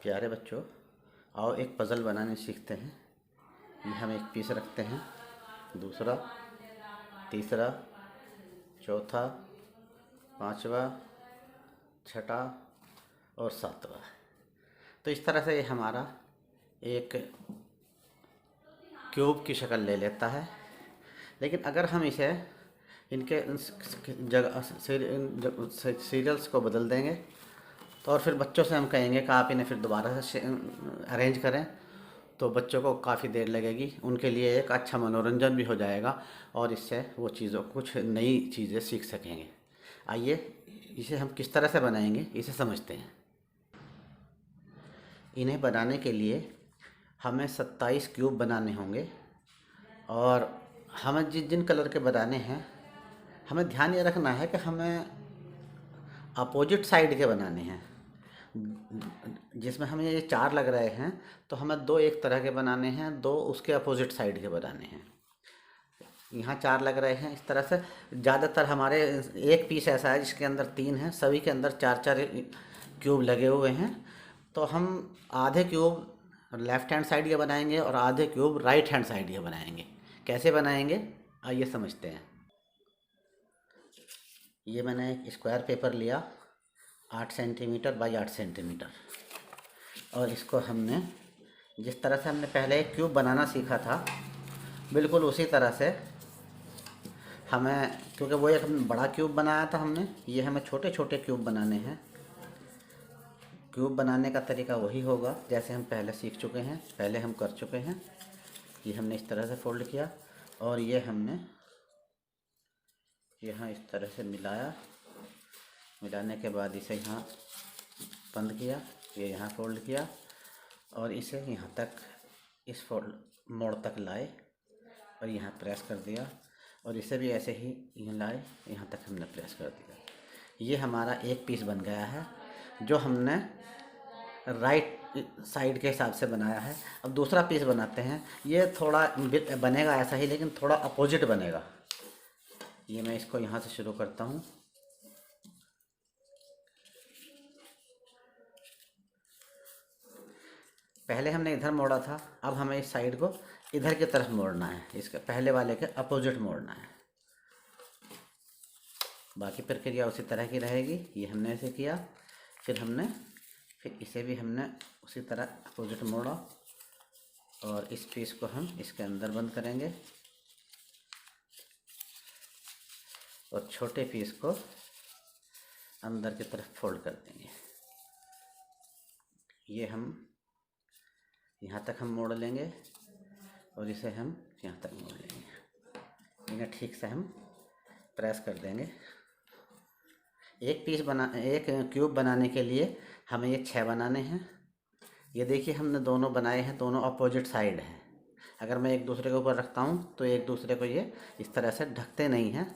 प्यारे बच्चों, आओ एक पज़ल बनाने सीखते हैं। ये हम एक पीस रखते हैं, दूसरा, तीसरा, चौथा, पांचवा, छठा और सातवां। तो इस तरह से ये हमारा एक क्यूब की शक्ल ले लेता है। लेकिन अगर हम इसे इनके जगह सीरियल्स को बदल देंगे तो और फिर बच्चों से हम कहेंगे कि आप इन्हें फिर दोबारा से अरेंज करें, तो बच्चों को काफ़ी देर लगेगी। उनके लिए एक अच्छा मनोरंजन भी हो जाएगा और इससे वो चीज़ों कुछ नई चीज़ें सीख सकेंगे। आइए इसे हम किस तरह से बनाएंगे इसे समझते हैं। इन्हें बनाने के लिए हमें 27 क्यूब बनाने होंगे और हमें जिन कलर के बनाने हैं हमें ध्यान ये रखना है कि हमें अपोजिट साइड के बनाने हैं। जिसमें हमें ये 4 लग रहे हैं तो हमें 2 एक तरह के बनाने हैं, 2 उसके अपोजिट साइड के बनाने हैं। यहाँ 4 लग रहे हैं इस तरह से। ज़्यादातर हमारे एक पीस ऐसा है जिसके अंदर 3 हैं, सभी के अंदर 4-4 क्यूब लगे हुए हैं। तो हम आधे क्यूब लेफ़्ट हैंड साइड के बनाएंगे और आधे क्यूब राइट हैंड साइड के बनाएंगे। कैसे बनाएंगे आइए समझते हैं। ये मैंने एक स्क्वायर पेपर लिया 8 सेंटीमीटर बाई 8 सेंटीमीटर, और इसको हमने जिस तरह से हमने पहले एक क्यूब बनाना सीखा था बिल्कुल उसी तरह से हमें, क्योंकि वो एक बड़ा क्यूब बनाया था हमने, ये हमें छोटे छोटे क्यूब बनाने हैं। क्यूब बनाने का तरीका वही होगा जैसे हम पहले सीख चुके हैं, पहले हम कर चुके हैं। ये हमने इस तरह से फोल्ड किया और ये हमने यहाँ इस तरह से मिलाया। मिलाने के बाद इसे यहाँ बंद किया, ये यहाँ फोल्ड किया और इसे यहाँ तक इस फोल्ड मोड़ तक लाए और यहाँ प्रेस कर दिया और इसे भी ऐसे ही यहाँ लाए, यहाँ तक हमने प्रेस कर दिया। ये हमारा एक पीस बन गया है जो हमने राइट साइड के हिसाब से बनाया है। अब दूसरा पीस बनाते हैं। ये थोड़ा बनेगा ऐसा ही लेकिन थोड़ा अपोजिट बनेगा। ये मैं इसको यहाँ से शुरू करता हूँ। पहले हमने इधर मोड़ा था, अब हमें इस साइड को इधर की तरफ मोड़ना है, इसके पहले वाले के अपोजिट मोड़ना है। बाकी प्रक्रिया उसी तरह की रहेगी। ये हमने ऐसे किया, फिर इसे भी हमने उसी तरह अपोजिट मोड़ा और इस पीस को हम इसके अंदर बंद करेंगे और छोटे पीस को अंदर की तरफ फोल्ड कर देंगे। ये हम यहाँ तक हम मोड़ लेंगे और इसे हम यहाँ तक मोड़ लेंगे। इन्हें ठीक से हम प्रेस कर देंगे। एक क्यूब बनाने के लिए हमें ये 6 बनाने हैं। ये देखिए हमने दोनों बनाए हैं, दोनों अपोजिट साइड हैं। अगर मैं एक दूसरे के ऊपर रखता हूँ तो एक दूसरे को ये इस तरह से ढकते नहीं हैं,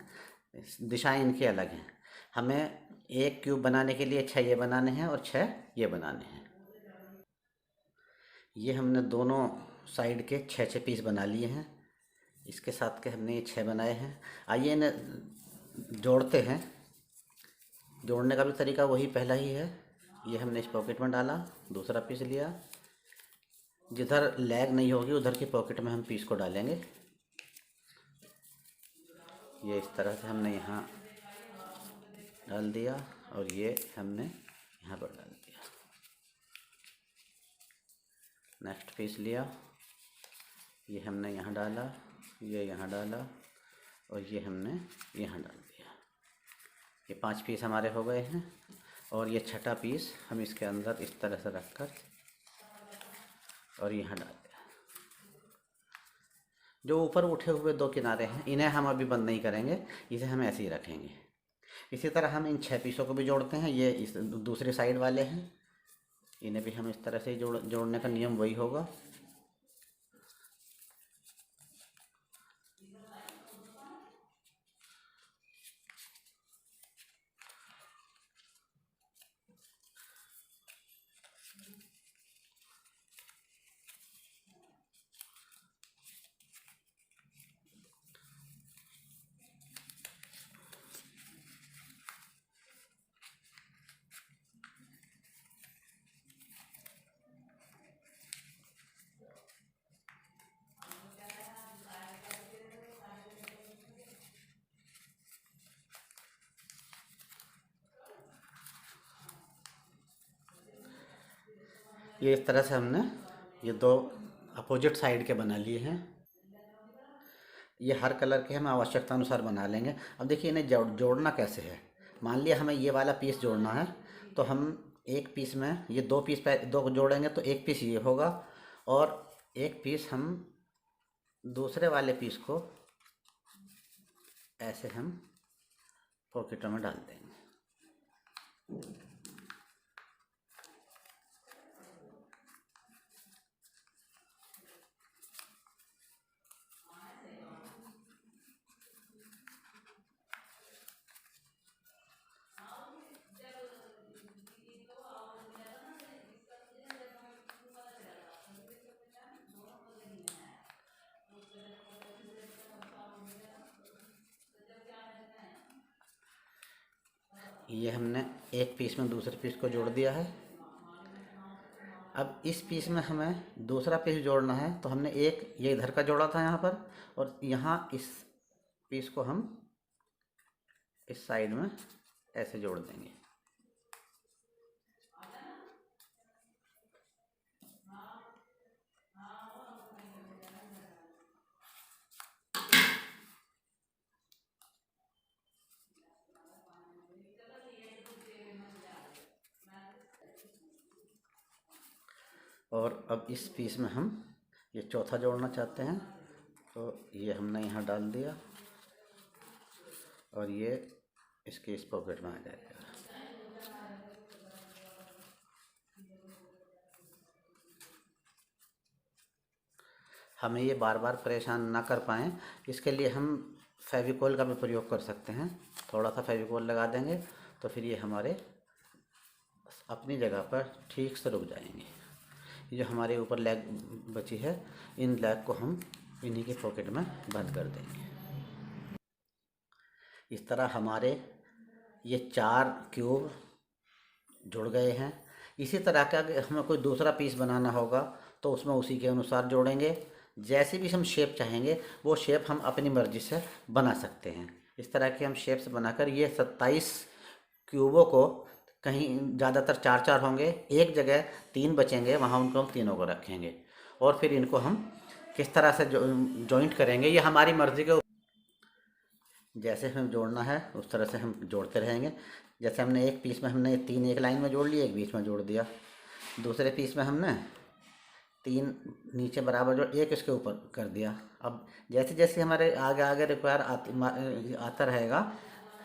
दिशाएं इनकी अलग हैं। हमें एक क्यूब बनाने के लिए 6 ये बनाने हैं और 6 ये बनाने हैं। ये हमने दोनों साइड के 6-6 पीस बना लिए हैं। इसके साथ के हमने ये 6 बनाए हैं। आइए इन्हें जोड़ते हैं। जोड़ने का भी तरीका वही पहला ही है। ये हमने इस पॉकेट में डाला, दूसरा पीस लिया, जिधर लैग नहीं होगी उधर की पॉकेट में हम पीस को डालेंगे। ये इस तरह से हमने यहाँ डाल दिया और ये हमने यहाँ पर डाल दिया। नेक्स्ट पीस लिया, ये हमने यहाँ डाला, ये यहाँ डाला और ये हमने यहाँ डाल दिया। ये 5 पीस हमारे हो गए हैं और ये छठा पीस हम इसके अंदर इस तरह से रखकर और यहाँ डाल दिया। जो ऊपर उठे हुए 2 किनारे हैं इन्हें हम अभी बंद नहीं करेंगे, इसे हम ऐसे ही रखेंगे। इसी तरह हम इन 6 पीसों को भी जोड़ते हैं। ये इस दूसरी साइड वाले हैं, इन्हें भी हम इस तरह से जोड़ने का नियम वही होगा। ये इस तरह से हमने ये दो अपोजिट साइड के बना लिए हैं। ये हर कलर के हम आवश्यकता अनुसार बना लेंगे। अब देखिए इन्हें जोड़ना कैसे है। मान लिया हमें ये वाला पीस जोड़ना है, तो हम एक पीस में ये दो पीस दो जोड़ेंगे तो एक पीस ये होगा, और एक पीस हम दूसरे वाले पीस को ऐसे हम पॉकेटों में डाल देंगे। ये हमने एक पीस में दूसरे पीस को जोड़ दिया है। अब इस पीस में हमें दूसरा पीस जोड़ना है, तो हमने एक ये इधर का जोड़ा था यहाँ पर, और यहाँ इस पीस को हम इस साइड में ऐसे जोड़ देंगे। और अब इस पीस में हम ये चौथा जोड़ना चाहते हैं, तो ये हमने यहाँ डाल दिया और ये इसके इस पॉकेट में आ जाएगा। हमें ये बार बार परेशान ना कर पाएँ, इसके लिए हम फेविकोल का भी प्रयोग कर सकते हैं। थोड़ा सा फेविकोल लगा देंगे तो फिर ये हमारे अपनी जगह पर ठीक से रुक जाएंगे। ये जो हमारे ऊपर लैग बची है, इन लैग को हम इन्हीं के पॉकेट में बंद कर देंगे। इस तरह हमारे ये 4 क्यूब जुड़ गए हैं। इसी तरह का अगर हमें कोई दूसरा पीस बनाना होगा तो उसमें उसी के अनुसार जोड़ेंगे। जैसे भी हम शेप चाहेंगे वो शेप हम अपनी मर्ज़ी से बना सकते हैं। इस तरह के हम शेप्स बनाकर ये 27 क्यूबों को, कहीं ज़्यादातर 4-4 होंगे, एक जगह 3 बचेंगे, वहाँ उनको हम तीनों को रखेंगे और फिर इनको हम किस तरह से जॉइंट करेंगे ये हमारी मर्ज़ी के। जैसे हमें जोड़ना है उस तरह से हम जोड़ते रहेंगे। जैसे हमने एक पीस में हमने 3 एक लाइन में जोड़ लिए, एक बीच में जोड़ दिया। दूसरे पीस में हमने 3 नीचे बराबर जोड़, एक इसके ऊपर कर दिया। अब जैसे जैसे हमारे आगे आगे रिक्वायर आता रहेगा,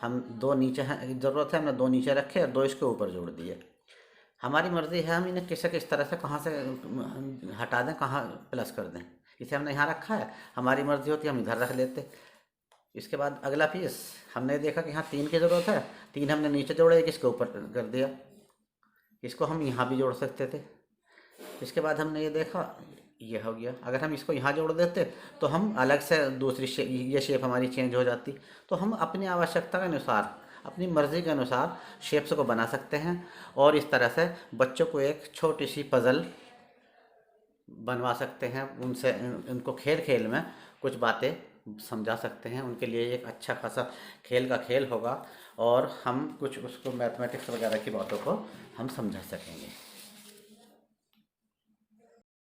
हम 2 नीचे हैं ज़रूरत है, हमने 2 नीचे रखे और 2 इसके ऊपर जोड़ दिए। हमारी मर्ज़ी है हम इन्हें किस तरह से कहाँ से हटा दें, कहाँ प्लस कर दें। इसे हमने यहाँ रखा है, हमारी मर्ज़ी होती है हम इधर रख लेते। इसके बाद अगला पीस हमने देखा कि हाँ 3 की ज़रूरत है, 3 हमने नीचे जोड़े, एक इसके ऊपर कर दिया। इसको हम यहाँ भी जोड़ सकते थे। इसके बाद हमने ये देखा ये हो गया। अगर हम इसको यहाँ जोड़ देते तो हम अलग से दूसरी ये शेप हमारी चेंज हो जाती। तो हम अपनी आवश्यकता के अनुसार, अपनी मर्ज़ी के अनुसार शेप्स को बना सकते हैं और इस तरह से बच्चों को एक छोटी सी पज़ल बनवा सकते हैं। उनसे उनको खेल खेल में कुछ बातें समझा सकते हैं। उनके लिए एक अच्छा खासा खेल का खेल होगा और हम कुछ उसको मैथमेटिक्स वगैरह की बातों को हम समझा सकेंगे।